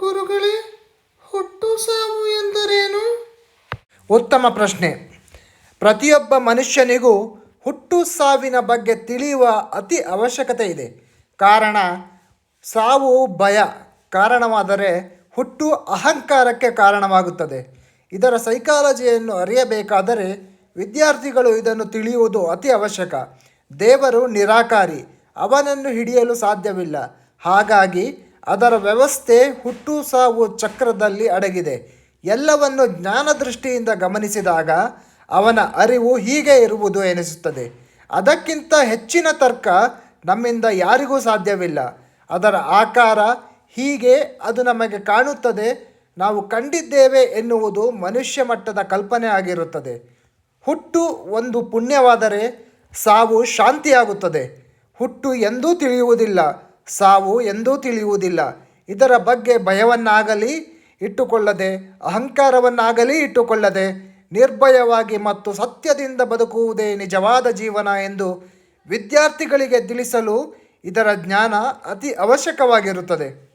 ಗುರುಗಳೇ, ಹುಟ್ಟು ಸಾವು ಎಂದರೇನು? ಉತ್ತಮ ಪ್ರಶ್ನೆ. ಪ್ರತಿಯೊಬ್ಬ ಮನುಷ್ಯನಿಗೂ ಹುಟ್ಟು ಸಾವಿನ ಬಗ್ಗೆ ತಿಳಿಯುವ ಅತಿ ಅವಶ್ಯಕತೆ ಇದೆ. ಕಾರಣ ಸಾವು ಭಯ ಕಾರಣವಾದರೆ ಹುಟ್ಟು ಅಹಂಕಾರಕ್ಕೆ ಕಾರಣವಾಗುತ್ತದೆ. ಇದರ ಸೈಕಾಲಜಿಯನ್ನು ಅರಿಯಬೇಕಾದರೆ ವಿದ್ಯಾರ್ಥಿಗಳು ಇದನ್ನು ತಿಳಿಯುವುದು ಅತಿ ಅವಶ್ಯಕ. ದೇವರು ನಿರಾಕಾರಿ, ಅವನನ್ನು ಹಿಡಿಯಲು ಸಾಧ್ಯವಿಲ್ಲ. ಹಾಗಾಗಿ ಅದರ ವ್ಯವಸ್ಥೆ ಹುಟ್ಟು ಸಾವು ಚಕ್ರದಲ್ಲಿ ಅಡಗಿದೆ. ಎಲ್ಲವನ್ನು ಜ್ಞಾನದೃಷ್ಟಿಯಿಂದ ಗಮನಿಸಿದಾಗ ಅವನ ಅರಿವು ಹೀಗೆ ಇರುವುದು ಎನಿಸುತ್ತದೆ. ಅದಕ್ಕಿಂತ ಹೆಚ್ಚಿನ ತರ್ಕ ನಮ್ಮಿಂದ ಯಾರಿಗೂ ಸಾಧ್ಯವಿಲ್ಲ. ಅದರ ಆಕಾರ ಹೀಗೆ, ಅದು ನಮಗೆ ಕಾಣುತ್ತದೆ, ನಾವು ಕಂಡಿದ್ದೇವೆ ಎನ್ನುವುದು ಮನುಷ್ಯ ಮಟ್ಟದ ಕಲ್ಪನೆ ಆಗಿರುತ್ತದೆ. ಹುಟ್ಟು ಒಂದು ಪುಣ್ಯವಾದರೆ ಸಾವು ಶಾಂತಿಯಾಗುತ್ತದೆ. ಹುಟ್ಟು ಎಂದೂ ತಿಳಿಯುವುದಿಲ್ಲ, ಸಾವು ಎಂದೂ ತಿಳಿಯುವುದಿಲ್ಲ. ಇದರ ಬಗ್ಗೆ ಭಯವನ್ನಾಗಲಿ ಇಟ್ಟುಕೊಳ್ಳದೆ, ಅಹಂಕಾರವನ್ನಾಗಲಿ ಇಟ್ಟುಕೊಳ್ಳದೆ, ನಿರ್ಭಯವಾಗಿ ಮತ್ತು ಸತ್ಯದಿಂದ ಬದುಕುವುದೇ ನಿಜವಾದ ಜೀವನ ಎಂದು ವಿದ್ಯಾರ್ಥಿಗಳಿಗೆ ತಿಳಿಸಲು ಇದರ ಜ್ಞಾನ ಅತಿ ಅವಶ್ಯಕವಾಗಿರುತ್ತದೆ.